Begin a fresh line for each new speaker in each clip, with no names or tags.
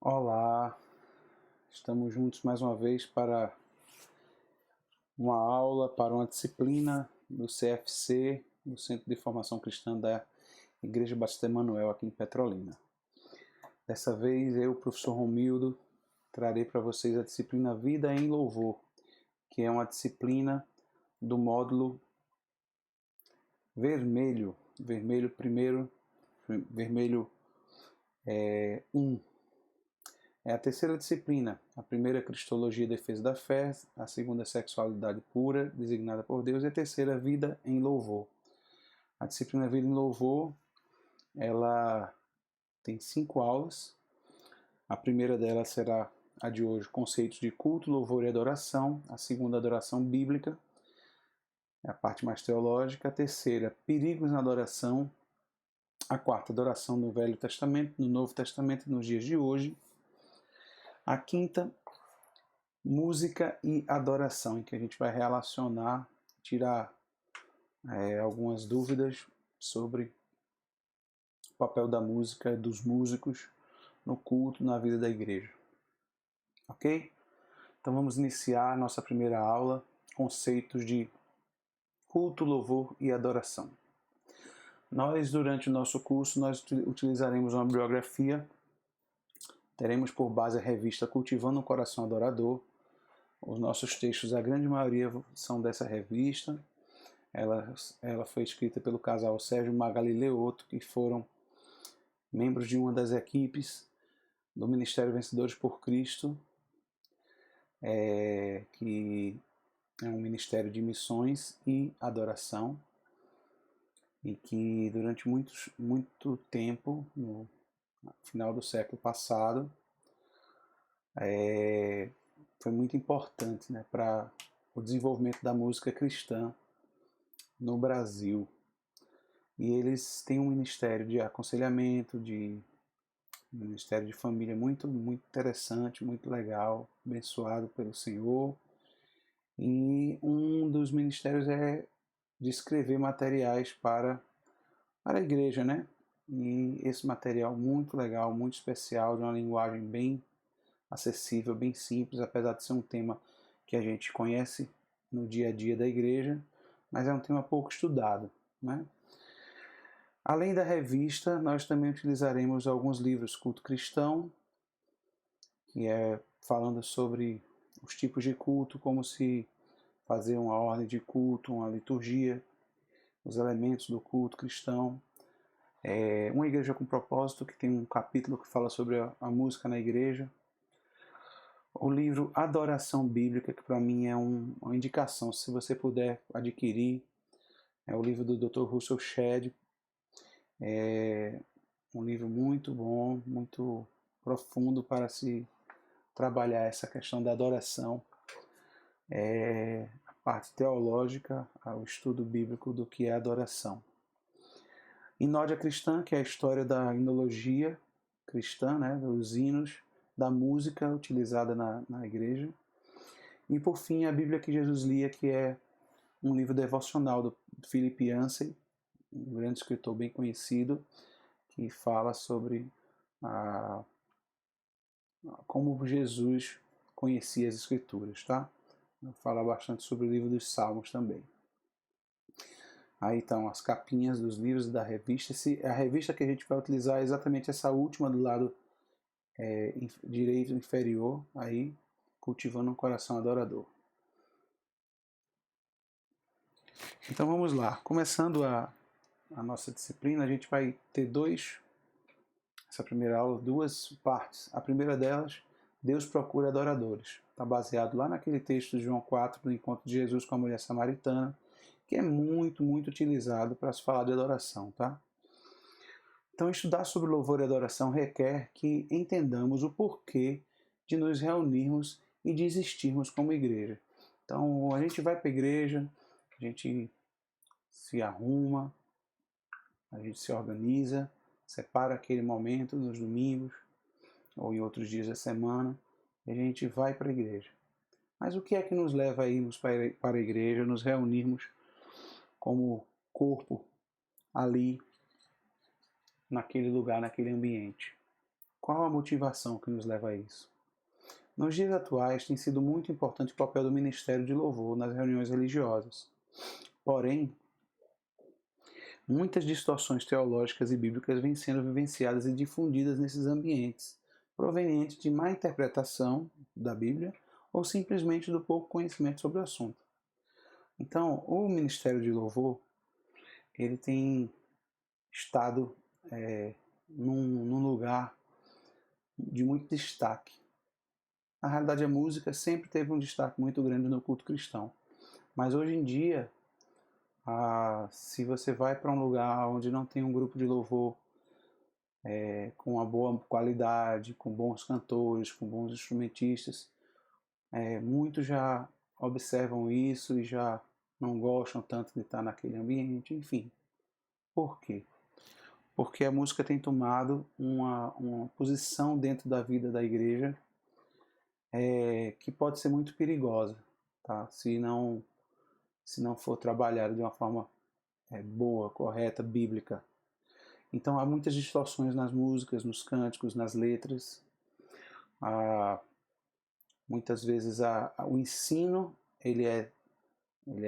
Olá, estamos juntos mais uma vez para uma aula, para uma disciplina do CFC, do Centro de Formação Cristã da Igreja Batista Emanuel, aqui em Petrolina. Dessa vez eu, professor Romildo, trarei para vocês a disciplina Vida em Louvor, que é uma disciplina do módulo vermelho, vermelho 1. É a terceira disciplina. A primeira é Cristologia e Defesa da Fé, a segunda é Sexualidade Pura, designada por Deus, e a terceira Vida em Louvor. A disciplina Vida em Louvor, ela tem 5 aulas. A primeira delas será a de hoje, conceitos de culto, louvor e adoração. A segunda, adoração bíblica, é a parte mais teológica. A terceira, perigos na adoração. A quarta, adoração no Velho Testamento, no Novo Testamento e nos dias de hoje. A quinta, música e adoração, em que a gente vai relacionar, tirar algumas dúvidas sobre o papel da música, dos músicos no culto, na vida da igreja. Ok? Então vamos iniciar a nossa primeira aula, conceitos de culto, louvor e adoração. Nós, durante o nosso curso, nós utilizaremos uma bibliografia, teremos por base a revista Cultivando um Coração Adorador. Os nossos textos, a grande maioria são dessa revista. Ela foi escrita pelo casal Sérgio Magali Leoto, que foram membros de uma das equipes do Ministério Vencedores por Cristo, que é um ministério de missões e adoração, e que durante muito tempo, no final do século passado, foi muito importante, né, para o desenvolvimento da música cristã no Brasil. E eles têm um ministério de aconselhamento, um ministério de família muito interessante, muito legal, abençoado pelo Senhor. E um dos ministérios é de escrever materiais para a igreja, né? E esse material muito legal, muito especial, de uma linguagem bem acessível, bem simples, apesar de ser um tema que a gente conhece no dia a dia da igreja, mas é um tema pouco estudado, né? Além da revista, nós também utilizaremos alguns livros culto cristão, que é falando sobre os tipos de culto, como se fazer uma ordem de culto, uma liturgia, os elementos do culto cristão. Uma igreja com propósito, que tem um capítulo que fala sobre a música na igreja. O livro Adoração Bíblica, que para mim é uma indicação, se você puder adquirir, é o livro do Dr. Russell Shedd. É um livro muito bom, muito profundo para se trabalhar essa questão da adoração, a parte teológica, o estudo bíblico do que é adoração. Inódia Cristã, que é a história da himnologia cristã, né, dos hinos, da música utilizada na igreja. E por fim, a Bíblia que Jesus lia, que é um livro devocional do Philip Yancey, um grande escritor bem conhecido, que fala sobre como Jesus conhecia as Escrituras, tá? Fala bastante sobre o livro dos Salmos também. Aí estão as capinhas dos livros da revista. A revista que a gente vai utilizar é exatamente essa última do lado direito inferior, aí, Cultivando um Coração Adorador. Então vamos lá. Começando a nossa disciplina, a gente vai ter essa primeira aula, duas partes. A primeira delas, Deus procura adoradores. Está baseado lá naquele texto de João 4, do encontro de Jesus com a mulher samaritana, que é muito utilizado para se falar de adoração, tá? Então, estudar sobre louvor e adoração requer que entendamos o porquê de nos reunirmos e de existirmos como igreja. Então, a gente vai para a igreja, a gente se arruma, a gente se organiza, separa aquele momento nos domingos ou em outros dias da semana e a gente vai para a igreja. Mas o que é que nos leva a irmos para a igreja, nos reunirmos como corpo ali, naquele lugar, naquele ambiente? qual a motivação que nos leva a isso? Nos dias atuais, tem sido muito importante o papel do ministério de louvor nas reuniões religiosas. Porém, muitas distorções teológicas e bíblicas vêm sendo vivenciadas e difundidas nesses ambientes, provenientes de má interpretação da Bíblia ou simplesmente do pouco conhecimento sobre o assunto. Então, o ministério de louvor, ele tem estado num lugar de muito destaque. Na realidade, a música sempre teve um destaque muito grande no culto cristão. Mas hoje em dia, se você vai para um lugar onde não tem um grupo de louvor com uma boa qualidade, com bons cantores, com bons instrumentistas, muitos já observam isso e já não gostam tanto de estar naquele ambiente, enfim. Por quê? Porque a música tem tomado uma posição dentro da vida da igreja que pode ser muito perigosa, tá? Se não for trabalhada de uma forma boa, correta, bíblica. Então há muitas distorções nas músicas, nos cânticos, nas letras. Muitas vezes o ensino ele é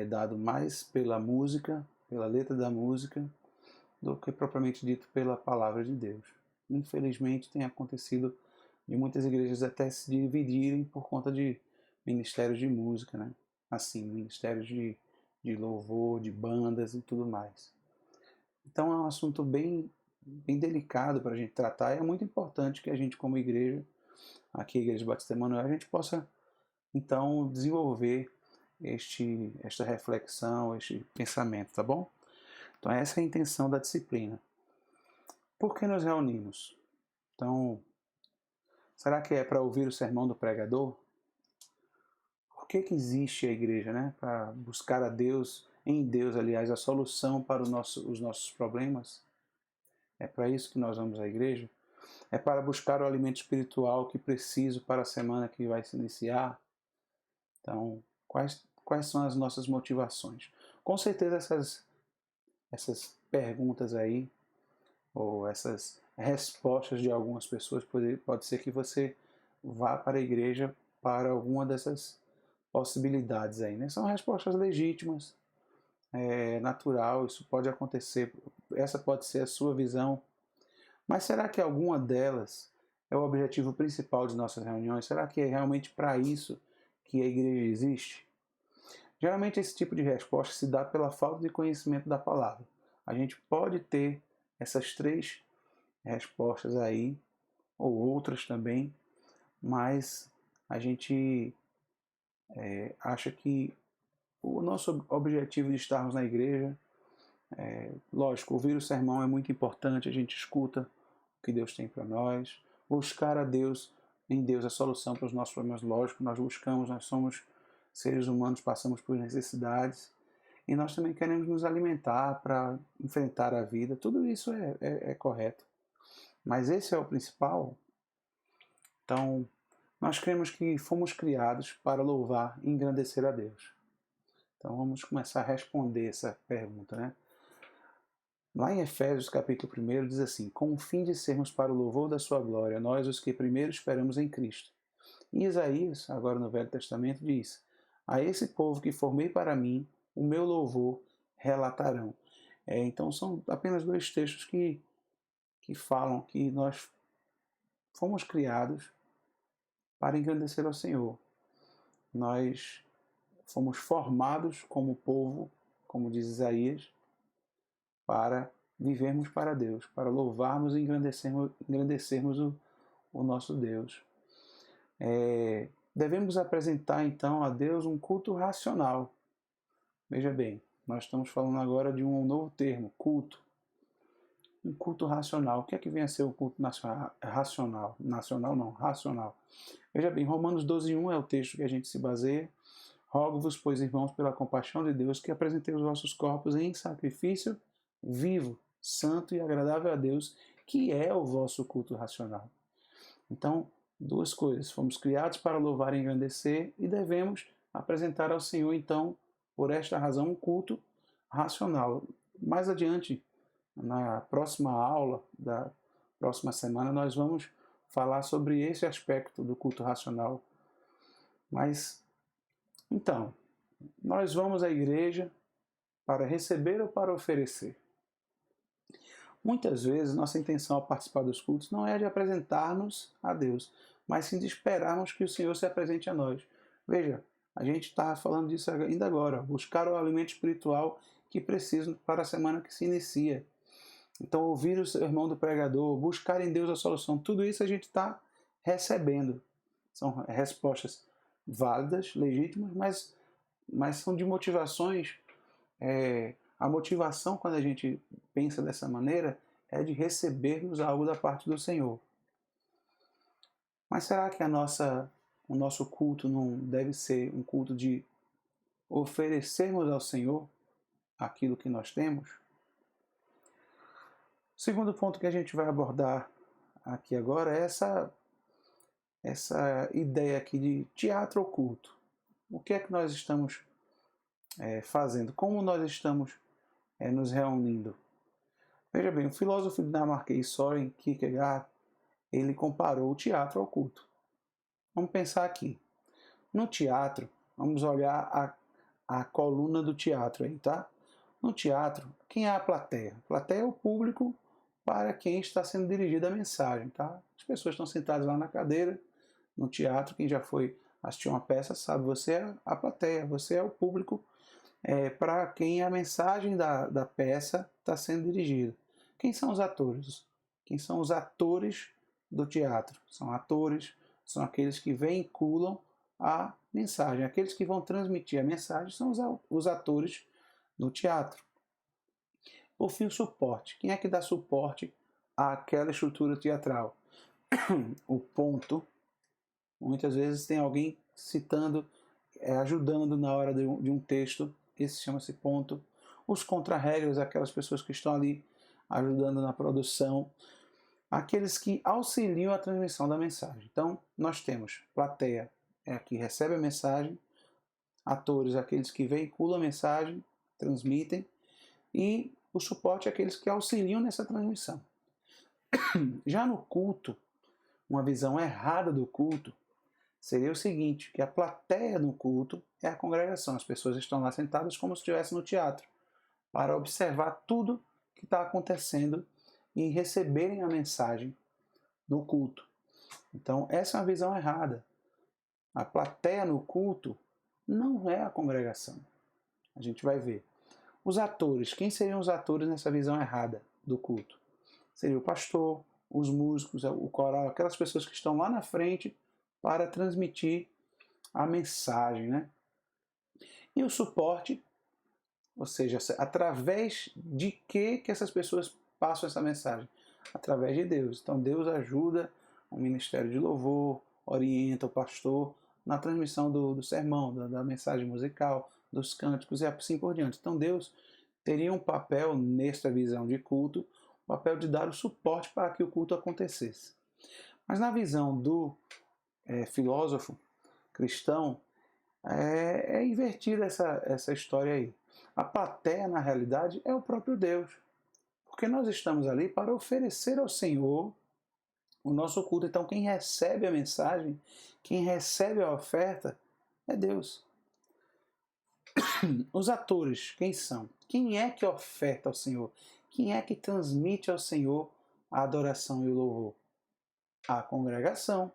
dado mais pela música, pela letra da música, do que propriamente dito pela palavra de Deus. Infelizmente tem acontecido de muitas igrejas até se dividirem por conta de ministérios de música, né? Assim, ministérios de louvor, de bandas e tudo mais. Então é um assunto bem delicado para a gente tratar e é muito importante que a gente, como igreja, aqui a Igreja Batista Emanuel, a gente possa então desenvolver esta reflexão, este pensamento, tá bom? Então essa é a intenção da disciplina. Por que nos reunimos? Então, será que é para ouvir o sermão do pregador? Por que existe a igreja, né? Para buscar a Deus, em Deus, aliás, a solução para os nossos problemas? É para isso que nós vamos à igreja? É para buscar o alimento espiritual que preciso para a semana que vai se iniciar? Então, quais são as nossas motivações? Com certeza essas perguntas aí, ou essas respostas de algumas pessoas, pode ser que você vá para a igreja para alguma dessas possibilidades aí, né? São respostas legítimas, natural, isso pode acontecer, essa pode ser a sua visão, mas será que alguma delas é o objetivo principal de nossas reuniões? Será que é realmente para isso que a igreja existe? Geralmente esse tipo de resposta se dá pela falta de conhecimento da palavra. A gente pode ter essas três respostas aí, ou outras também, mas a gente acha que o nosso objetivo de estarmos na igreja, lógico, ouvir o sermão é muito importante, a gente escuta o que Deus tem para nós, buscar a Deus, em Deus a solução para os nossos problemas, lógico, nós buscamos, nós somos seres humanos, passamos por necessidades, e nós também queremos nos alimentar para enfrentar a vida, tudo isso é correto. Mas esse é o principal. Então, nós cremos que fomos criados para louvar e engrandecer a Deus. Então, vamos começar a responder essa pergunta, né? Lá em Efésios, capítulo 1, diz assim: com o fim de sermos para o louvor da sua glória, nós os que primeiro esperamos em Cristo. Em Isaías, agora no Velho Testamento, diz: a esse povo que formei para mim, o meu louvor relatarão. Então, são apenas dois textos que falam que nós fomos criados para engrandecer ao Senhor. Nós fomos formados como povo, como diz Isaías, para vivermos para Deus, para louvarmos e engrandecermos o nosso Deus. Devemos apresentar então a Deus um culto racional. Veja bem, nós estamos falando agora de um novo termo, culto. Um culto racional. O que é que vem a ser o culto racional? Nacional não, racional. Veja bem, Romanos 12:1 é o texto que a gente se baseia. Rogo-vos, pois, irmãos, pela compaixão de Deus, que apresenteis os vossos corpos em sacrifício vivo, santo e agradável a Deus, que é o vosso culto racional. Então, duas coisas. Fomos criados para louvar e engrandecer e devemos apresentar ao Senhor, então, por esta razão, um culto racional. Mais adiante, na próxima aula da próxima semana, nós vamos falar sobre esse aspecto do culto racional. Mas, então, nós vamos à igreja para receber ou para oferecer? Muitas vezes, nossa intenção ao participar dos cultos não é de apresentar-nos a Deus, mas sim de esperarmos que o Senhor se apresente a nós. Veja, a gente está falando disso ainda agora, buscar o alimento espiritual que precisam para a semana que se inicia. Então, ouvir o sermão do pregador, buscar em Deus a solução, tudo isso a gente está recebendo. São respostas válidas, legítimas, mas são de motivações. A motivação, quando a gente pensa dessa maneira, é de recebermos algo da parte do Senhor. Mas será que o nosso culto não deve ser um culto de oferecermos ao Senhor aquilo que nós temos? O segundo ponto que a gente vai abordar aqui agora é essa ideia aqui de teatro oculto. O que é que nós estamos fazendo? Como nós estamos nos reunindo? Veja bem, o filósofo dinamarquês Søren Kierkegaard, ele comparou o teatro ao culto. Vamos pensar aqui. No teatro, vamos olhar a coluna do teatro aí, tá? No teatro, quem é a plateia? A plateia é o público para quem está sendo dirigida a mensagem, tá? As pessoas estão sentadas lá na cadeira, no teatro, quem já foi assistir uma peça sabe, você é a plateia, você é o público para quem a mensagem da peça está sendo dirigida. Quem são os atores? Quem são os atores do teatro? São atores, são aqueles que veiculam a mensagem. Aqueles que vão transmitir a mensagem são os atores do teatro. Por fim, o suporte. Quem é que dá suporte àquela estrutura teatral? O ponto. Muitas vezes tem alguém citando, ajudando na hora de um texto. Esse chama-se ponto. Os contra-regras, aquelas pessoas que estão ali ajudando na produção. Aqueles que auxiliam a transmissão da mensagem. Então, nós temos plateia, é a que recebe a mensagem, atores, aqueles que veiculam a mensagem, transmitem, e o suporte é aqueles que auxiliam nessa transmissão. Já no culto, uma visão errada do culto seria o seguinte, que a plateia no culto é a congregação. As pessoas estão lá sentadas como se estivessem no teatro, para observar tudo que está acontecendo e receberem a mensagem do culto. Então, essa é uma visão errada. A plateia no culto não é a congregação. A gente vai ver. Os atores, quem seriam os atores nessa visão errada do culto? Seria o pastor, os músicos, o coral, aquelas pessoas que estão lá na frente para transmitir a mensagem, né? E o suporte, ou seja, através de que essas pessoas passam essa mensagem? Através de Deus. Então Deus ajuda o ministério de louvor, orienta o pastor na transmissão do sermão, da mensagem musical, dos cânticos e assim por diante. Então Deus teria um papel nesta visão de culto, o papel de dar o suporte para que o culto acontecesse. Mas na visão do filósofo cristão, é invertida essa história aí. A plateia, na realidade, é o próprio Deus. Porque nós estamos ali para oferecer ao Senhor o nosso culto. Então, quem recebe a mensagem, quem recebe a oferta, é Deus. Os atores, quem são? Quem é que oferta ao Senhor? Quem é que transmite ao Senhor a adoração e o louvor? A congregação.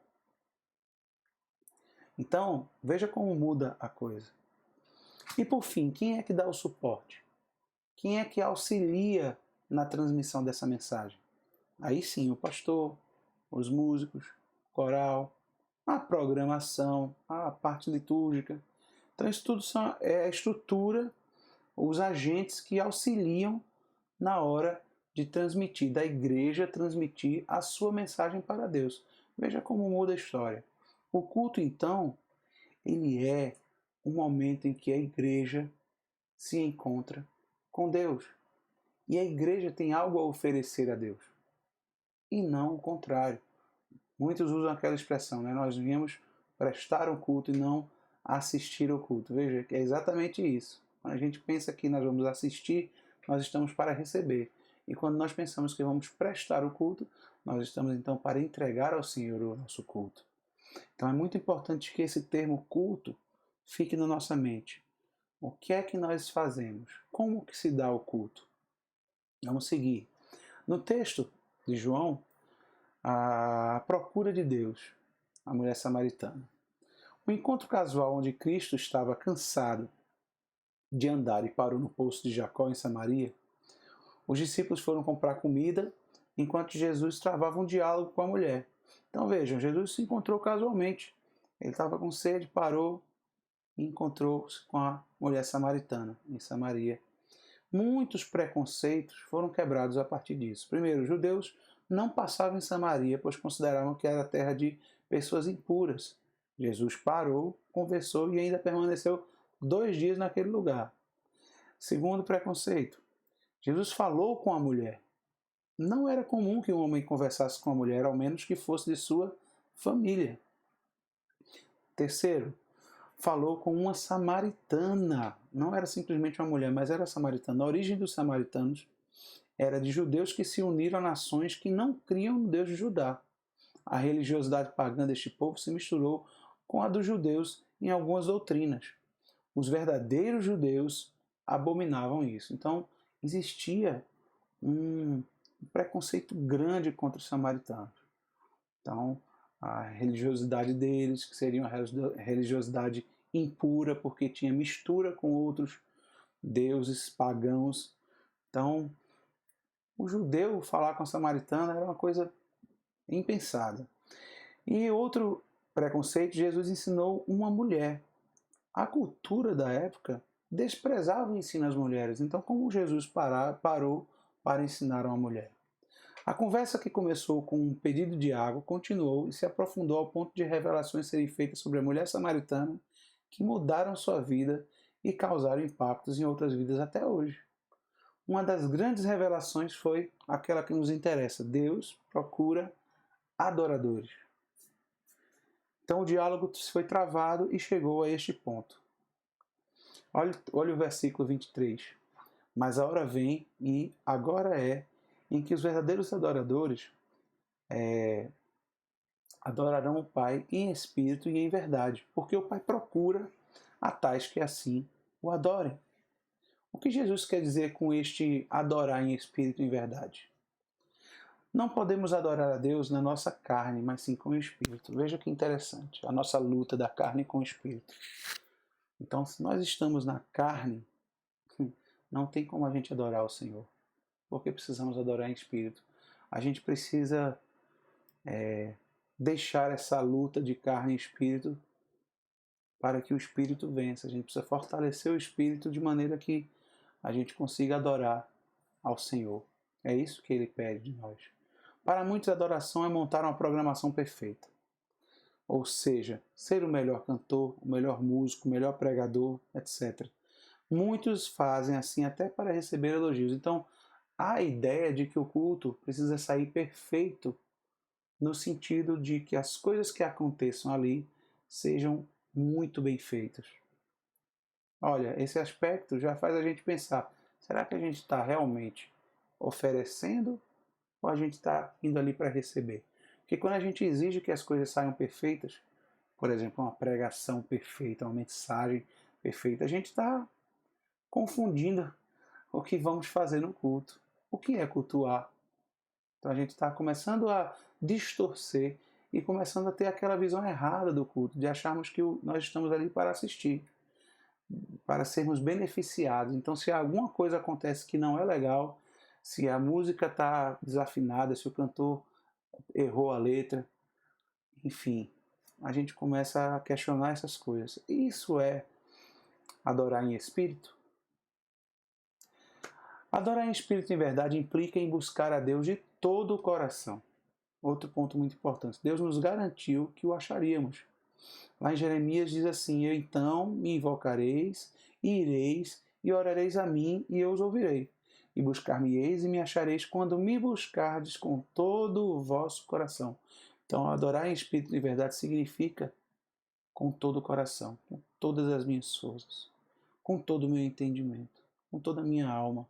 Então, veja como muda a coisa. E por fim, quem é que dá o suporte? Quem é que auxilia na transmissão dessa mensagem? Aí sim, o pastor, os músicos, o coral, a programação, a parte litúrgica. Então, isso tudo é a estrutura, os agentes que auxiliam na hora de transmitir, da igreja transmitir a sua mensagem para Deus. Veja como muda a história. O culto, então, ele é o momento em que a igreja se encontra com Deus. E a igreja tem algo a oferecer a Deus. E não o contrário. Muitos usam aquela expressão, né? Nós viemos prestar um culto e não assistir ao culto. Veja, que é exatamente isso. Quando a gente pensa que nós vamos assistir, nós estamos para receber. E quando nós pensamos que vamos prestar o culto, nós estamos então para entregar ao Senhor o nosso culto. Então é muito importante que esse termo culto fique na nossa mente. O que é que nós fazemos? Como que se dá o culto? Vamos seguir. No texto de João, a procura de Deus, a mulher samaritana. O encontro casual onde Cristo estava cansado de andar e parou no poço de Jacó em Samaria, os discípulos foram comprar comida enquanto Jesus travava um diálogo com a mulher. Então vejam, Jesus se encontrou casualmente. Ele estava com sede, parou e encontrou-se com a mulher samaritana em Samaria. Muitos preconceitos foram quebrados a partir disso. Primeiro, os judeus não passavam em Samaria, pois consideravam que era terra de pessoas impuras. Jesus parou, conversou e ainda permaneceu 2 dias naquele lugar. Segundo preconceito, Jesus falou com a mulher. Não era comum que um homem conversasse com a mulher, ao menos que fosse de sua família. Terceiro, falou com uma samaritana. Não era simplesmente uma mulher, mas era samaritana. A origem dos samaritanos era de judeus que se uniram a nações que não criam no Deus de Judá. A religiosidade pagã deste povo se misturou com a dos judeus em algumas doutrinas. Os verdadeiros judeus abominavam isso. Então, existia um preconceito grande contra os samaritanos. Então, a religiosidade deles, que seria uma religiosidade impura, porque tinha mistura com outros deuses pagãos. Então, o judeu falar com a samaritana era uma coisa impensada. E outro preconceito, Jesus ensinou uma mulher. A cultura da época desprezava o ensino às mulheres. Então, como Jesus parou para ensinar uma mulher? A conversa, que começou com um pedido de água, continuou e se aprofundou ao ponto de revelações serem feitas sobre a mulher samaritana que mudaram sua vida e causaram impactos em outras vidas até hoje. Uma das grandes revelações foi aquela que nos interessa: Deus procura adoradores. Então o diálogo foi travado e chegou a este ponto. Olha o versículo 23. Mas a hora vem, e agora é, em que os verdadeiros adoradores adorarão o Pai em espírito e em verdade, porque o Pai procura a tais que assim o adorem. O que Jesus quer dizer com este adorar em espírito e em verdade? Não podemos adorar a Deus na nossa carne, mas sim com o espírito. Veja que interessante, a nossa luta da carne com o espírito. Então, se nós estamos na carne, não tem como a gente adorar o Senhor, porque precisamos adorar em espírito. A gente precisa deixar essa luta de carne e espírito para que o espírito vença. A gente precisa fortalecer o espírito de maneira que a gente consiga adorar ao Senhor. É isso que Ele pede de nós. Para muitos, a adoração é montar uma programação perfeita. Ou seja, ser o melhor cantor, o melhor músico, o melhor pregador, etc. Muitos fazem assim até para receber elogios. Então, há a ideia de que o culto precisa sair perfeito, no sentido de que as coisas que aconteçam ali sejam muito bem feitas. Olha, esse aspecto já faz a gente pensar, será que a gente está realmente oferecendo ou a gente está indo ali para receber? Porque quando a gente exige que as coisas saiam perfeitas, por exemplo, uma pregação perfeita, uma mensagem perfeita, a gente está confundindo o que vamos fazer no culto. O que é cultuar? Então a gente está começando a distorcer e começando a ter aquela visão errada do culto, de acharmos que nós estamos ali para assistir, para sermos beneficiados. Então, se alguma coisa acontece que não é legal, se a música está desafinada, se o cantor errou a letra, enfim, a gente começa a questionar essas coisas. Isso é adorar em espírito? Adorar em espírito e em verdade implica em buscar a Deus de todo o coração. Outro ponto muito importante. Deus nos garantiu que o acharíamos. Lá em Jeremias diz assim: Eu então me invocareis, e ireis, e orareis a mim, e eu os ouvirei. E buscar-me-eis e me achareis quando me buscardes com todo o vosso coração. Então, adorar em espírito e verdade significa com todo o coração, com todas as minhas forças, com todo o meu entendimento, com toda a minha alma.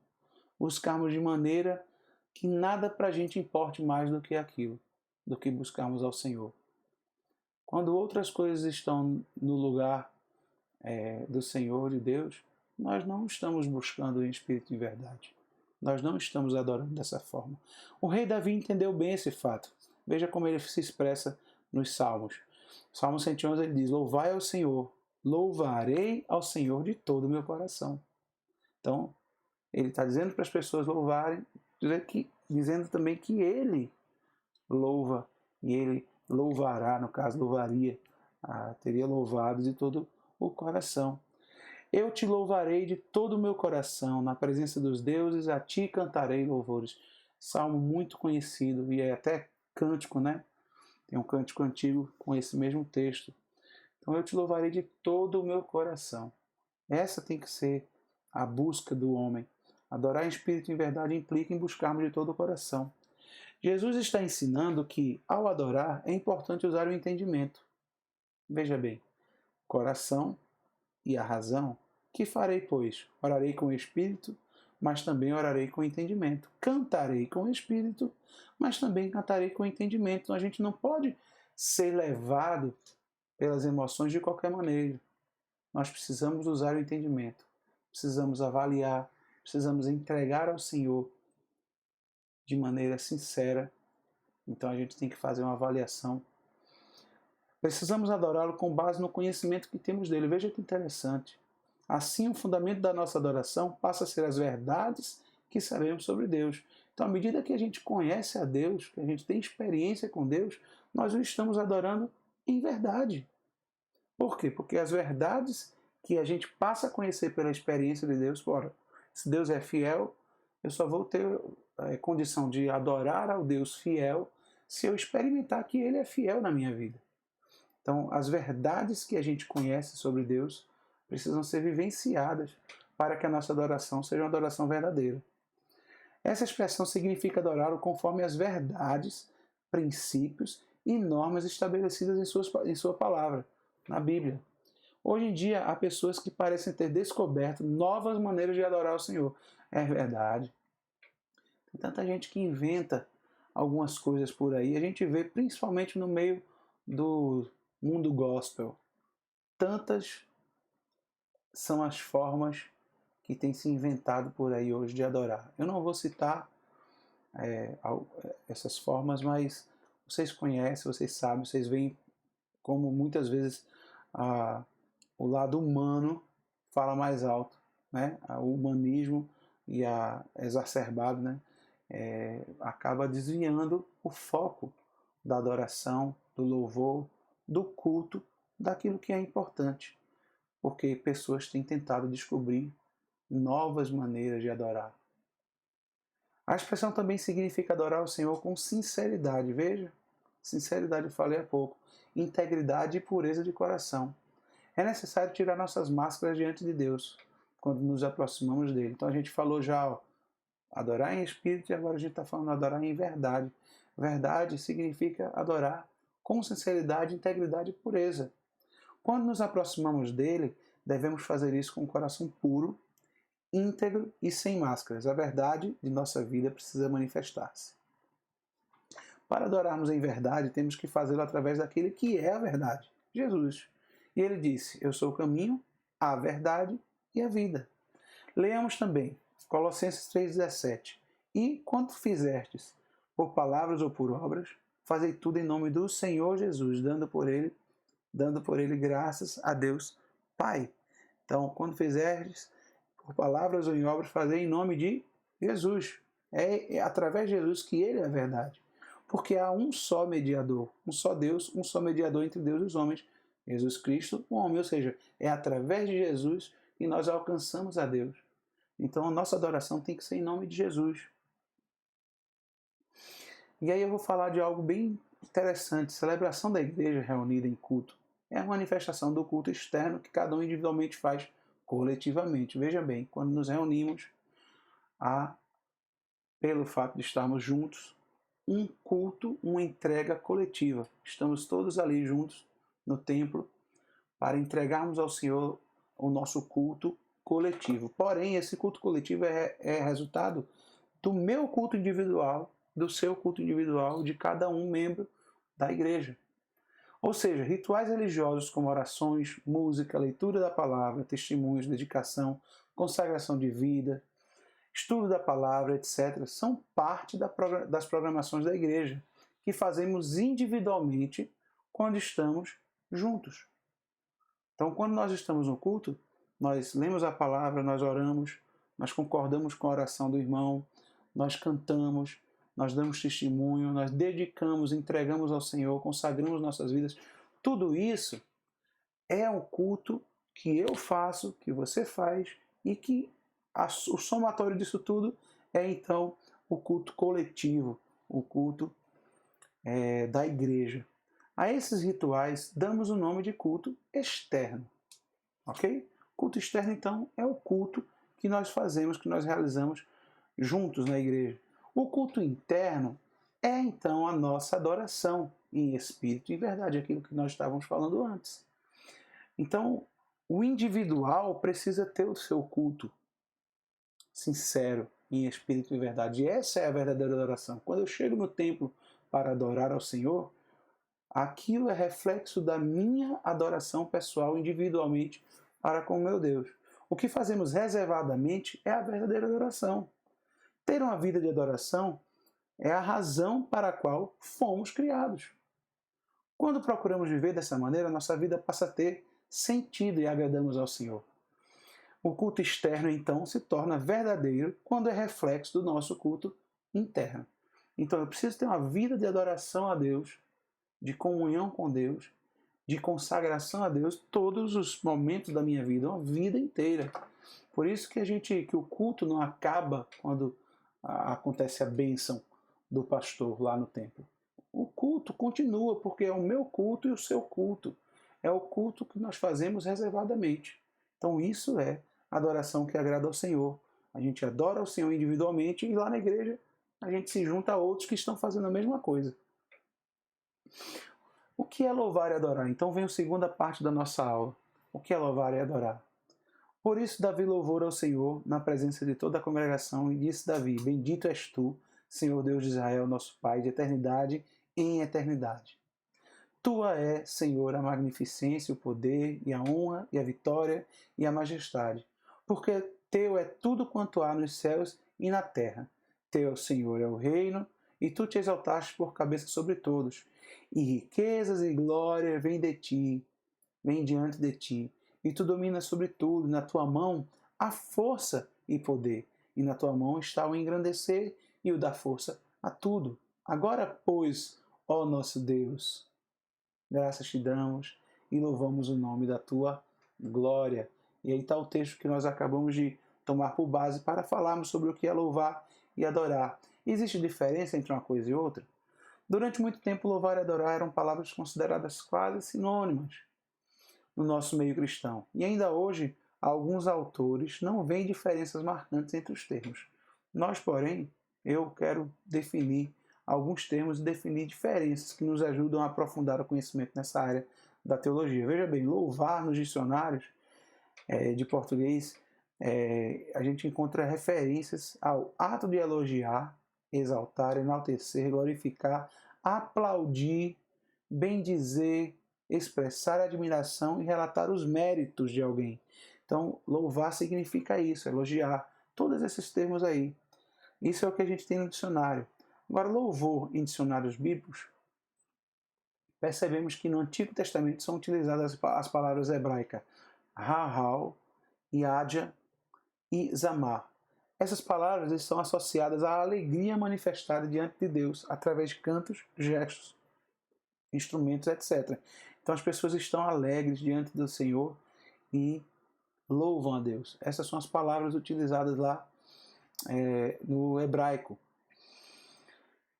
Buscarmos de maneira que nada para a gente importe mais do que aquilo, do que buscarmos ao Senhor. Quando outras coisas estão no lugar do Senhor, de Deus, nós não estamos buscando em espírito e verdade. Nós não estamos adorando dessa forma. O rei Davi entendeu bem esse fato. Veja como ele se expressa nos Salmos. Salmo 111 ele diz: louvai ao Senhor, louvarei ao Senhor de todo o meu coração. Então, ele está dizendo para as pessoas louvarem, dizendo também que ele louva, e ele louvará, no caso, louvaria, teria louvado de todo o coração. Eu te louvarei de todo o meu coração, na presença dos deuses, a ti cantarei louvores. Salmo muito conhecido, e é até cântico, né? Tem um cântico antigo com esse mesmo texto. Então eu te louvarei de todo o meu coração. Essa tem que ser a busca do homem. Adorar em espírito e em verdade implica em buscarmos de todo o coração. Jesus está ensinando que, ao adorar, é importante usar o entendimento. Veja bem, coração e a razão. Que farei, pois? Orarei com o espírito, mas também orarei com o entendimento. Cantarei com o espírito, mas também cantarei com o entendimento. Então a gente não pode ser levado pelas emoções de qualquer maneira. Nós precisamos usar o entendimento. Precisamos avaliar, precisamos entregar ao Senhor de maneira sincera. Então a gente tem que fazer uma avaliação. Precisamos adorá-lo com base no conhecimento que temos dele. Veja que interessante. Assim, o fundamento da nossa adoração passa a ser as verdades que sabemos sobre Deus. Então, à medida que a gente conhece a Deus, que a gente tem experiência com Deus, nós o estamos adorando em verdade. Por quê? Porque as verdades que a gente passa a conhecer pela experiência de Deus, se Deus é fiel, eu só vou ter condição de adorar ao Deus fiel se eu experimentar que Ele é fiel na minha vida. Então, as verdades que a gente conhece sobre Deus precisam ser vivenciadas para que a nossa adoração seja uma adoração verdadeira. Essa expressão significa adorá-lo conforme as verdades, princípios e normas estabelecidas em sua palavra, na Bíblia. Hoje em dia, há pessoas que parecem ter descoberto novas maneiras de adorar o Senhor. É verdade. Tem tanta gente que inventa algumas coisas por aí. A gente vê principalmente no meio do mundo gospel. Tantas são as formas que tem se inventado por aí hoje de adorar. Eu não vou citar essas formas, mas vocês conhecem, vocês sabem, vocês veem como muitas vezes o lado humano fala mais alto, né? O humanismo e exacerbado, né? Acaba desviando o foco da adoração, do louvor, do culto, daquilo que é importante, porque pessoas têm tentado descobrir novas maneiras de adorar. A expressão também significa adorar o Senhor com sinceridade. Veja, sinceridade eu falei há pouco, integridade e pureza de coração. É necessário tirar nossas máscaras diante de Deus quando nos aproximamos dele. Então a gente falou já, adorar em espírito, e agora a gente está falando adorar em verdade. Verdade significa adorar com sinceridade, integridade e pureza. Quando nos aproximamos dele, devemos fazer isso com o coração puro, íntegro e sem máscaras. A verdade de nossa vida precisa manifestar-se. Para adorarmos em verdade, temos que fazê-lo através daquele que é a verdade, Jesus. E ele disse: eu sou o caminho, a verdade e a vida. Leamos também Colossenses 3,17. E quanto fizerdes, por palavras ou por obras, fazei tudo em nome do Senhor Jesus, dando por ele graças a Deus Pai. Então, quando fizerdes, por palavras ou em obras, fazei em nome de Jesus. É através de Jesus que ele é a verdade. Porque há um só mediador, um só Deus, um só mediador entre Deus e os homens, Jesus Cristo, o homem. Ou seja, é através de Jesus que nós alcançamos a Deus. Então a nossa adoração tem que ser em nome de Jesus. E aí eu vou falar de algo bem interessante. Celebração da igreja reunida em culto é a manifestação do culto externo que cada um individualmente faz coletivamente. Veja bem, quando nos reunimos, pelo fato de estarmos juntos, um culto, uma entrega coletiva. Estamos todos ali juntos no templo para entregarmos ao Senhor o nosso culto coletivo. Porém, esse culto coletivo é resultado do meu culto individual, do seu culto individual, de cada um membro da igreja. Ou seja, rituais religiosos como orações, música, leitura da palavra, testemunhos, dedicação, consagração de vida, estudo da palavra, etc., são parte das programações da igreja, que fazemos individualmente quando estamos juntos. Então, quando nós estamos no culto, nós lemos a palavra, nós oramos, nós concordamos com a oração do irmão, nós cantamos, nós damos testemunho, nós dedicamos, entregamos ao Senhor, consagramos nossas vidas. Tudo isso é um culto que eu faço, que você faz, e que o somatório disso tudo é então o culto coletivo, o culto da igreja. A esses rituais damos o nome de culto externo, ok? Culto externo, então, é o culto que nós fazemos, que nós realizamos juntos na igreja. O culto interno é, então, a nossa adoração em espírito e em verdade, aquilo que nós estávamos falando antes. Então, o individual precisa ter o seu culto sincero, em espírito e verdade. E essa é a verdadeira adoração. Quando eu chego no templo para adorar ao Senhor, aquilo é reflexo da minha adoração pessoal, individualmente, para com o meu Deus. O que fazemos reservadamente é a verdadeira adoração. Ter uma vida de adoração é a razão para a qual fomos criados. Quando procuramos viver dessa maneira, nossa vida passa a ter sentido e agradamos ao Senhor. O culto externo, então, se torna verdadeiro quando é reflexo do nosso culto interno. Então, eu preciso ter uma vida de adoração a Deus, de comunhão com Deus, de consagração a Deus, todos os momentos da minha vida, uma vida inteira. Por isso que o culto não acaba quando acontece a bênção do pastor lá no templo. O culto continua, porque é o meu culto e o seu culto. É o culto que nós fazemos reservadamente. Então isso é adoração que agrada ao Senhor. A gente adora ao Senhor individualmente e lá na igreja a gente se junta a outros que estão fazendo a mesma coisa. O que é louvar e adorar? Então vem a segunda parte da nossa aula. O que é louvar e adorar? Por isso Davi louvou ao Senhor na presença de toda a congregação e disse Davi, bendito és tu, Senhor Deus de Israel, nosso Pai, de eternidade em eternidade. Tua é, Senhor, a magnificência, o poder e a honra e a vitória e a majestade, porque teu é tudo quanto há nos céus e na terra. Teu, Senhor, é o reino, e tu te exaltaste por cabeça sobre todos. E riquezas e glória vêm de ti, vêm diante de ti, e tu dominas sobre tudo, e na tua mão há força e poder, e na tua mão está o engrandecer e o dar força a tudo. Agora, pois, ó nosso Deus, graças te damos e louvamos o nome da tua glória. E aí está o texto que nós acabamos de tomar por base para falarmos sobre o que é louvar e adorar. Existe diferença entre uma coisa e outra? Durante muito tempo, louvar e adorar eram palavras consideradas quase sinônimas no nosso meio cristão. E ainda hoje, alguns autores não veem diferenças marcantes entre os termos. Nós, porém, eu quero definir alguns termos e definir diferenças que nos ajudam a aprofundar o conhecimento nessa área da teologia. Veja bem, louvar nos dicionários de português, a gente encontra referências ao ato de elogiar, exaltar, enaltecer, glorificar, aplaudir, bendizer, expressar admiração e relatar os méritos de alguém. Então, louvar significa isso, elogiar. Todos esses termos aí. Isso é o que a gente tem no dicionário. Agora, louvor em dicionários bíblicos, percebemos que no Antigo Testamento são utilizadas as palavras hebraicas Rahal, Yadja e Zamar. Essas palavras estão associadas à alegria manifestada diante de Deus através de cantos, gestos, instrumentos, etc. Então as pessoas estão alegres diante do Senhor e louvam a Deus. Essas são as palavras utilizadas lá no hebraico.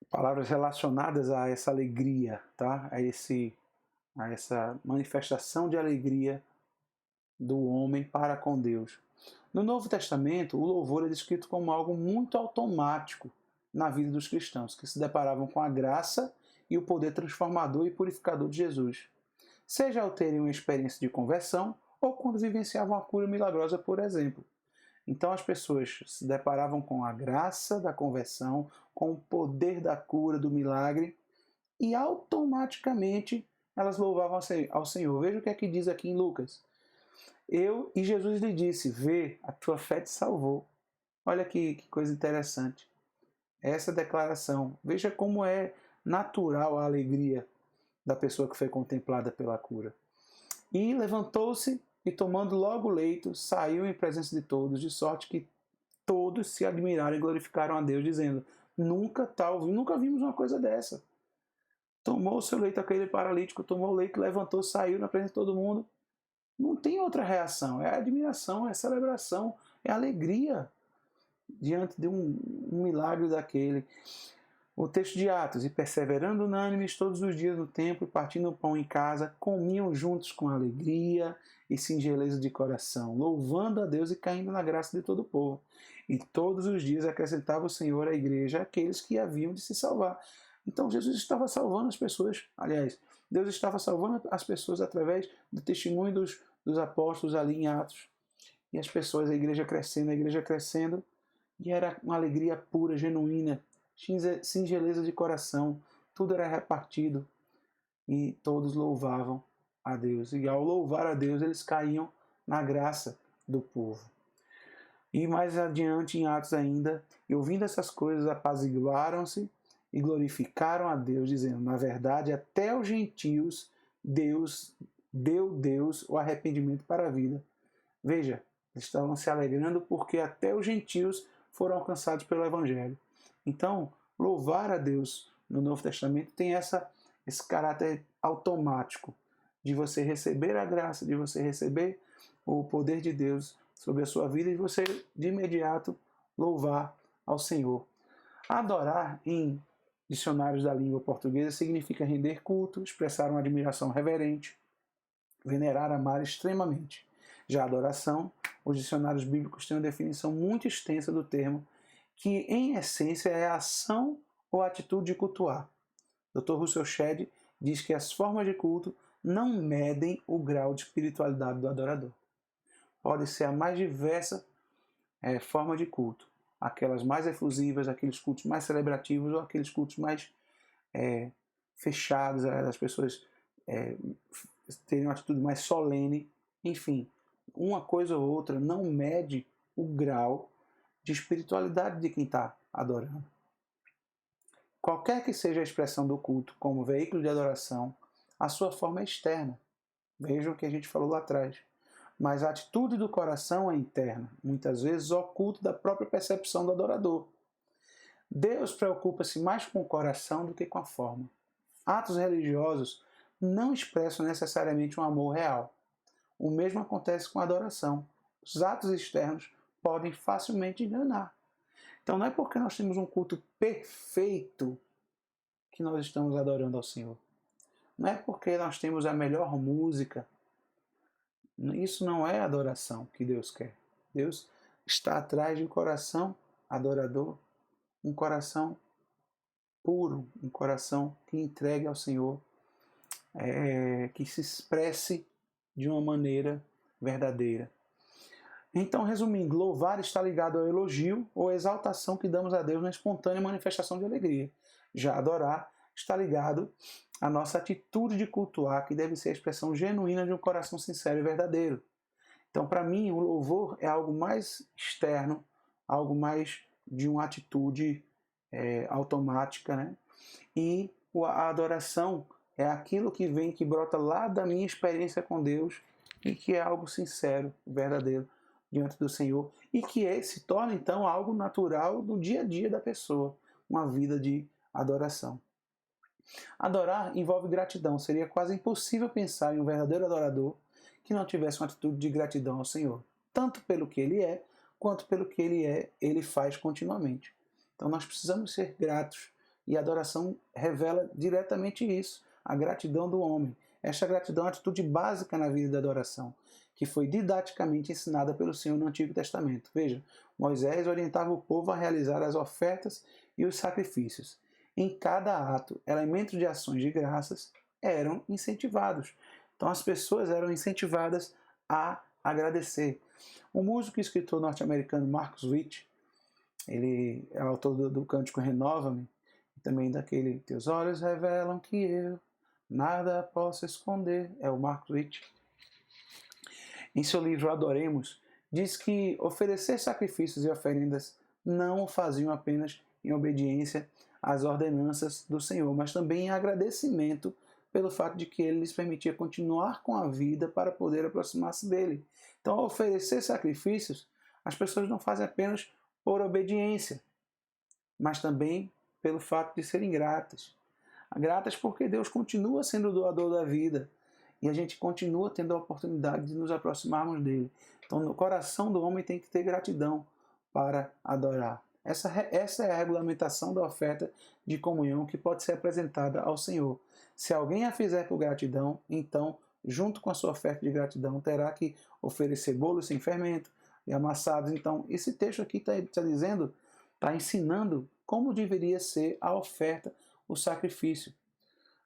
Palavras relacionadas a essa alegria, tá? a essa manifestação de alegria do homem para com Deus. No Novo Testamento, o louvor é descrito como algo muito automático na vida dos cristãos, que se deparavam com a graça e o poder transformador e purificador de Jesus, seja ao terem uma experiência de conversão ou quando vivenciavam a cura milagrosa, por exemplo. Então as pessoas se deparavam com a graça da conversão, com o poder da cura, do milagre, e automaticamente elas louvavam ao Senhor. Veja o que é que diz aqui em Lucas. E Jesus lhe disse: vê, a tua fé te salvou. Olha que coisa interessante. Essa declaração. Veja como é natural a alegria da pessoa que foi contemplada pela cura. E levantou-se e, tomando logo o leito, saiu em presença de todos, de sorte que todos se admiraram e glorificaram a Deus, dizendo: nunca vimos uma coisa dessa. Tomou o seu leito, aquele paralítico, tomou o leito, levantou, saiu na presença de todo mundo. Não tem outra reação, é admiração, é celebração, é alegria diante de um milagre daquele. O texto de Atos: e perseverando unânimes todos os dias no templo, partindo o pão em casa, comiam juntos com alegria e singeleza de coração, louvando a Deus e caindo na graça de todo o povo. E todos os dias acrescentava o Senhor à igreja aqueles que haviam de se salvar. Então Jesus estava salvando as pessoas, aliás, Deus estava salvando as pessoas através do testemunho dos apóstolos ali em Atos. E as pessoas, a igreja crescendo, e era uma alegria pura, genuína, singeleza de coração, tudo era repartido e todos louvavam a Deus. E ao louvar a Deus, eles caíam na graça do povo. E mais adiante em Atos ainda, e ouvindo essas coisas, apaziguaram-se e glorificaram a Deus, dizendo: na verdade, até os gentios Deus deu o arrependimento para a vida. Veja, eles estavam se alegrando porque até os gentios foram alcançados pelo Evangelho. Então, louvar a Deus no Novo Testamento tem esse caráter automático de você receber a graça, de você receber o poder de Deus sobre a sua vida e você, de imediato, louvar ao Senhor. Adorar, em dicionários da língua portuguesa, significa render culto, expressar uma admiração reverente, venerar, amar extremamente. Já a adoração, os dicionários bíblicos têm uma definição muito extensa do termo, que em essência é a ação ou atitude de cultuar. Dr. Russell Shedd diz que as formas de culto não medem o grau de espiritualidade do adorador. Pode ser a mais diversa forma de culto, aquelas mais efusivas, aqueles cultos mais celebrativos ou aqueles cultos mais fechados, as pessoas terem uma atitude mais solene. Enfim, uma coisa ou outra não mede o grau de espiritualidade de quem está adorando. Qualquer que seja a expressão do culto como veículo de adoração, a sua forma é externa. Vejam o que a gente falou lá atrás. Mas a atitude do coração é interna, muitas vezes oculta da própria percepção do adorador. Deus preocupa-se mais com o coração do que com a forma. Atos religiosos não expressam necessariamente um amor real. O mesmo acontece com a adoração. Os atos externos podem facilmente enganar. Então não é porque nós temos um culto perfeito que nós estamos adorando ao Senhor. Não é porque nós temos a melhor música. Isso não é adoração que Deus quer. Deus está atrás de um coração adorador, um coração puro, um coração que entregue ao Senhor, que se expresse de uma maneira verdadeira. Então, resumindo, louvar está ligado ao elogio ou exaltação que damos a Deus na espontânea manifestação de alegria. Já adorar está ligado à nossa atitude de cultuar, que deve ser a expressão genuína de um coração sincero e verdadeiro. Então, para mim, o louvor é algo mais externo, algo mais de uma atitude automática, né? E a adoração é aquilo que vem, que brota lá da minha experiência com Deus e que é algo sincero, verdadeiro diante do Senhor e que se torna então algo natural no dia a dia da pessoa, uma vida de adoração. Adorar envolve gratidão. Seria quase impossível pensar em um verdadeiro adorador que não tivesse uma atitude de gratidão ao Senhor, tanto pelo que Ele é, quanto pelo que Ele faz continuamente. Então nós precisamos ser gratos e a adoração revela diretamente isso, a gratidão do homem. Esta gratidão é a atitude básica na vida da adoração, que foi didaticamente ensinada pelo Senhor no Antigo Testamento. Veja, Moisés orientava o povo a realizar as ofertas e os sacrifícios. Em cada ato, elementos de ações de graças eram incentivados. Então as pessoas eram incentivadas a agradecer. O músico e escritor norte-americano Marcus Witt, ele é autor do cântico Renova-me, e também daquele Teus olhos revelam que eu nada posso esconder, é o Marcus Witt. Em seu livro Adoremos, diz que oferecer sacrifícios e oferendas não o faziam apenas em obediência às ordenanças do Senhor, mas também em agradecimento pelo fato de que ele lhes permitia continuar com a vida para poder aproximar-se dele. Então, ao oferecer sacrifícios, as pessoas não fazem apenas por obediência, mas também pelo fato de serem gratas. Gratas porque Deus continua sendo o doador da vida e a gente continua tendo a oportunidade de nos aproximarmos dele. Então, no coração do homem tem que ter gratidão para adorar. Essa é a regulamentação da oferta de comunhão que pode ser apresentada ao Senhor. Se alguém a fizer por gratidão, então, junto com a sua oferta de gratidão, terá que oferecer bolos sem fermento e amassados. Então, esse texto aqui está dizendo, está ensinando como deveria ser a oferta, o sacrifício,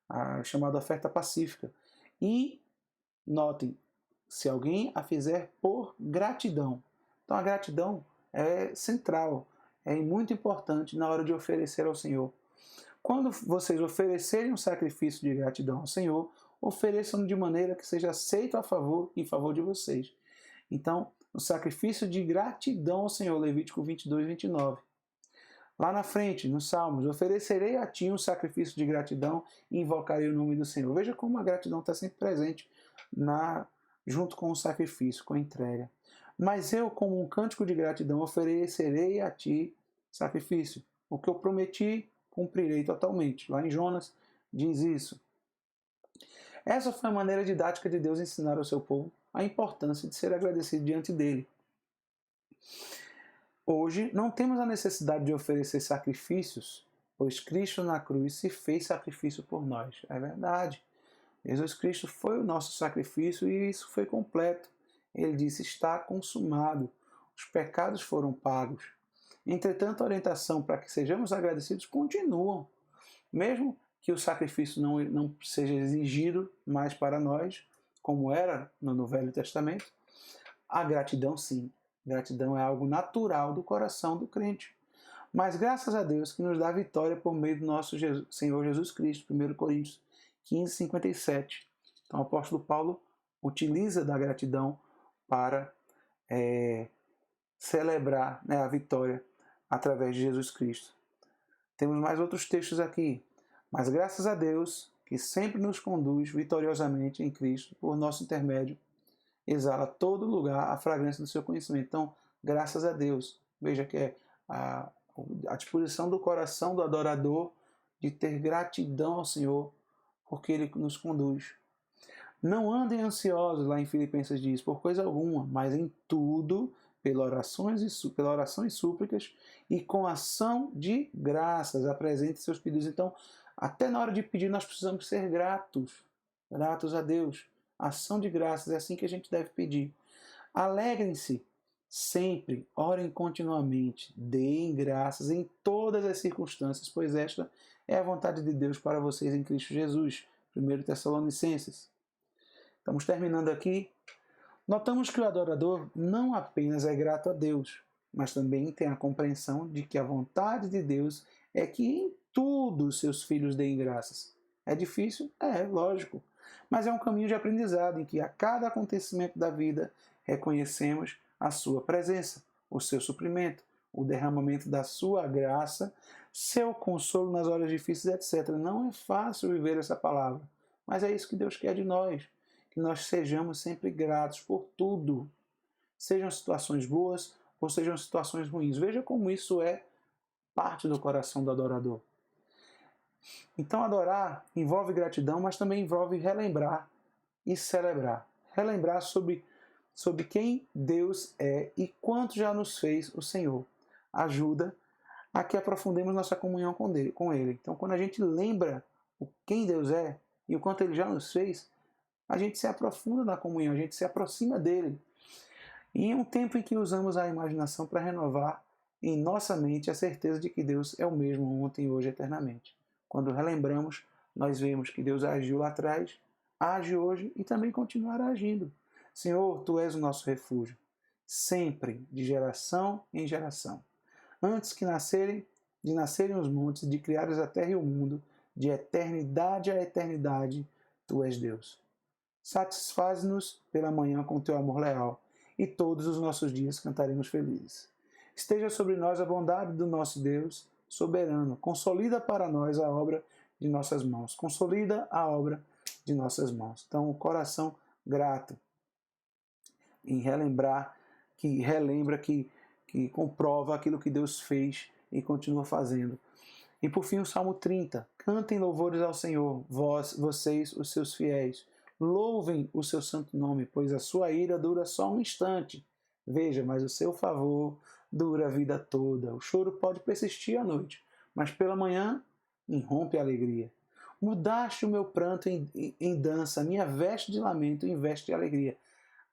a chamada oferta pacífica. E, notem, se alguém a fizer por gratidão. Então, a gratidão é central, é muito importante na hora de oferecer ao Senhor. Quando vocês oferecerem um sacrifício de gratidão ao Senhor, ofereçam de maneira que seja aceito em favor de vocês. Então, o sacrifício de gratidão ao Senhor, Levítico 22, 29. Lá na frente, nos Salmos, oferecerei a ti um sacrifício de gratidão e invocarei o nome do Senhor. Veja como a gratidão está sempre presente junto com o sacrifício, com a entrega. Mas eu, como um cântico de gratidão, oferecerei a ti sacrifício. O que eu prometi, cumprirei totalmente. Lá em Jonas diz isso. Essa foi a maneira didática de Deus ensinar ao seu povo a importância de ser agradecido diante dele. Hoje não temos a necessidade de oferecer sacrifícios, pois Cristo na cruz se fez sacrifício por nós. É verdade. Jesus Cristo foi o nosso sacrifício e isso foi completo. Ele disse, está consumado. Os pecados foram pagos. Entretanto, a orientação para que sejamos agradecidos continua. Mesmo que o sacrifício não seja exigido mais para nós, como era no Velho Testamento, a gratidão sim. Gratidão é algo natural do coração do crente. Mas graças a Deus que nos dá vitória por meio do nosso Senhor Jesus Cristo, 1 Coríntios 15, 57. Então o apóstolo Paulo utiliza da gratidão para celebrar a vitória através de Jesus Cristo. Temos mais outros textos aqui. Mas graças a Deus, que sempre nos conduz vitoriosamente em Cristo, por nosso intermédio, exala todo lugar a fragrância do seu conhecimento. Então, graças a Deus. Veja que é a disposição do coração do adorador de ter gratidão ao Senhor, porque Ele nos conduz. Não andem ansiosos, lá em Filipenses diz, por coisa alguma, mas em tudo, pela oração e súplicas, e com ação de graças, apresente seus pedidos. Então, até na hora de pedir, nós precisamos ser gratos a Deus. Ação de graças, é assim que a gente deve pedir. Alegrem-se sempre, orem continuamente, deem graças em todas as circunstâncias, pois esta é a vontade de Deus para vocês em Cristo Jesus. 1 Tessalonicenses. Estamos terminando aqui. Notamos que o adorador não apenas é grato a Deus, mas também tem a compreensão de que a vontade de Deus é que em tudo os seus filhos deem graças. É difícil? É, lógico. Mas é um caminho de aprendizado em que a cada acontecimento da vida reconhecemos a sua presença, o seu suprimento, o derramamento da sua graça, seu consolo nas horas difíceis, etc. Não é fácil viver essa palavra, mas é isso que Deus quer de nós, que nós sejamos sempre gratos por tudo, sejam situações boas ou sejam situações ruins. Veja como isso é parte do coração do adorador. Então, adorar envolve gratidão, mas também envolve relembrar e celebrar. Relembrar sobre quem Deus é e quanto já nos fez o Senhor. Ajuda a que aprofundemos nossa comunhão com Ele. Então, quando a gente lembra quem Deus é e o quanto Ele já nos fez, a gente se aprofunda na comunhão, a gente se aproxima dele. E em um tempo em que usamos a imaginação para renovar em nossa mente a certeza de que Deus é o mesmo ontem, hoje e eternamente. Quando relembramos, nós vemos que Deus agiu lá atrás, age hoje e também continuará agindo. Senhor, Tu és o nosso refúgio. sempre, de geração em geração. Antes de nascerem os montes, de criares a terra e o mundo, de eternidade a eternidade, tu és Deus. Satisfaz-nos pela manhã com teu amor leal, e todos os nossos dias cantaremos felizes. Esteja sobre nós a bondade do nosso Deus soberano. Consolida para nós a obra de nossas mãos. Consolida a obra de nossas mãos. Então, o coração grato em relembra que comprova aquilo que Deus fez e continua fazendo. E por fim o Salmo 30. Cantem louvores ao Senhor, vocês, os seus fiéis. Louvem o seu santo nome, pois a sua ira dura só um instante. Veja, mas o seu favor dura a vida toda. O choro pode persistir à noite, mas pela manhã irrompe a alegria. Mudaste o meu pranto em dança, minha veste de lamento em veste de alegria.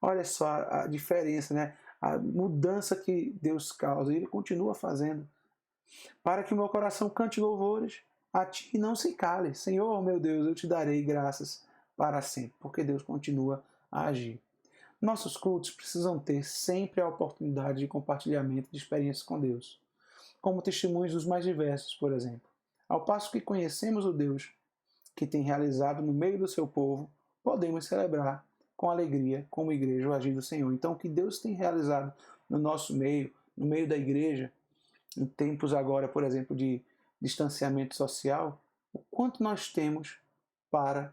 Olha só a diferença, né? A mudança que Deus causa, e Ele continua fazendo. Para que o meu coração cante louvores a Ti e não se cale. Senhor, meu Deus, eu Te darei graças para sempre, porque Deus continua a agir. Nossos cultos precisam ter sempre a oportunidade de compartilhamento de experiências com Deus, como testemunhos dos mais diversos, por exemplo. Ao passo que conhecemos o Deus que tem realizado no meio do seu povo, podemos celebrar com alegria, como igreja, o agir do Senhor. Então, o que Deus tem realizado no nosso meio, no meio da igreja, em tempos agora, por exemplo, de distanciamento social, o quanto nós temos para,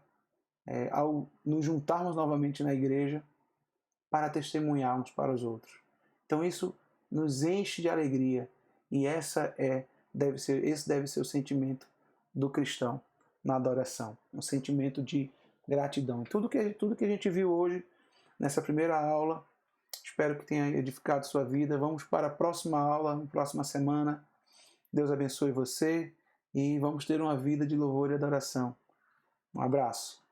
ao nos juntarmos novamente na igreja, para testemunharmos para os outros. Então isso nos enche de alegria e esse deve ser o sentimento do cristão na adoração, um sentimento de gratidão. Tudo que a gente viu hoje nessa primeira aula, espero que tenha edificado sua vida. Vamos para a próxima aula, na próxima semana. Deus abençoe você e vamos ter uma vida de louvor e adoração. Um abraço.